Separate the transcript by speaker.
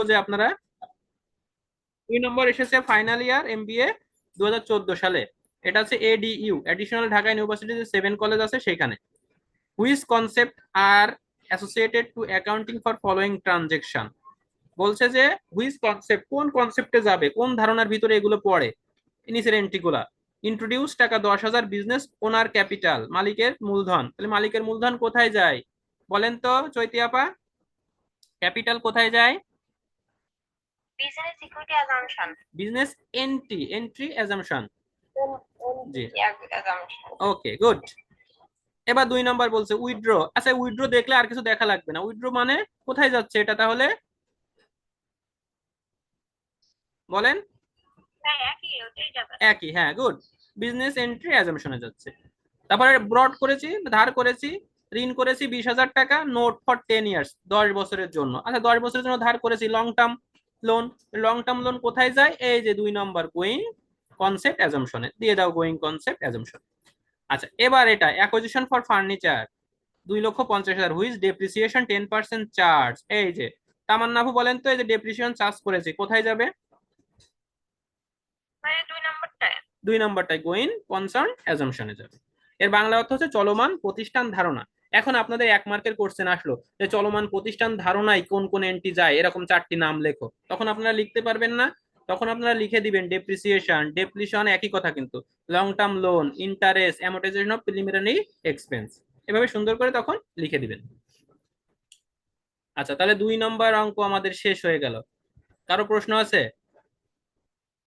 Speaker 1: যে আপনারা 2 নম্বর এসেছে ফাইনাল ইয়ার এমবিএ 2014 সালে। এটা হচ্ছে এডিইউ, এডিশনাল ঢাকা ইউনিভার্সিটি যে 7 কলেজ আছে সেখানে। Which concept are associated to accounting for following transaction. বলছে যে হুইচ কনসেপ্ট, কোন কনসেপ্টে যাবে, কোন ধারণার ভিতরে এগুলো পড়ে। নিচের এন্ট্রিগুলা: ইন্ট্রোডিউস টাকা 10,000 বিজনেস ওনার ক্যাপিটাল, মালিকের মূলধন। তাহলে মালিকের মূলধন কোথায় যায় বলেন তো চৈতি আপা? ক্যাপিটাল কোথায় যায়?
Speaker 2: Business equity assumption.
Speaker 1: Business entry, entry assumption. জি,
Speaker 2: অ্যাজাম্পশন।
Speaker 1: Okay good. এবার 2 নম্বর বলছে উইথড্র। আচ্ছা উইথড্র দেখলে আর কিছু দেখা লাগবে না, উইথড্র মানে কোথায় যাচ্ছে এটা তাহলে বলেন?
Speaker 2: হ্যাঁ, একই, ওটাই যাবে।
Speaker 1: একই, হ্যাঁ গুড। বিজনেস এন্ট্রি অ্যাজাম্পশনে যাচ্ছে। তারপরে ব্রড করেছি, ধার করেছি, ঋণ করেছি 20,000 টাকা, নোট ফর 10 ইয়ার্স, 10 বছরের জন্য। আচ্ছা 10 বছরের জন্য ধার করেছি, long term loan. Long term loan কোথায় যায়? এই যে 2 নম্বর গোয়িং কনসেপ্ট অ্যাজাম্পশনে দিয়ে দাও, গোয়িং কনসেপ্ট অ্যাজাম্পশন। আচ্ছা এবার এটা acquisition for furniture 2,50,000, which depreciation 10% charge. এই যে তামান্নাফু বলেন তো, এই যে ডেপ্রিসিয়েশন চার্জ করেছে কোথায় যাবে?
Speaker 2: মানে 2 নম্বরটায়।
Speaker 1: 2 নম্বরটাই গোয়িং কনসার্ন অ্যাজাম্পশনে যাবে। এর বাংলা অর্থ হচ্ছে চলমান প্রতিষ্ঠান ধারণা। এখন আপনাদের 1 মার্কের কোশ্চেন আসলো যে চলমান প্রতিষ্ঠান ধারণায় কোন কোন এন্ট্রি যায়, এরকম 4টি নাম লেখো। তখন আপনারা লিখতে পারবেন না, তখন আপনারা লিখে দিবেন ডেপ্রিসিয়েশন, ডেপ্লিশন একই কথা কিন্তু, long term loan, interest, amortisation of preliminary expense, এভাবে সুন্দর করে তখন লিখে দিবেন। আচ্ছা তাহলে 2 নম্বর অঙ্ক আমাদের শেষ হয়ে গেল। কারো প্রশ্ন আছে?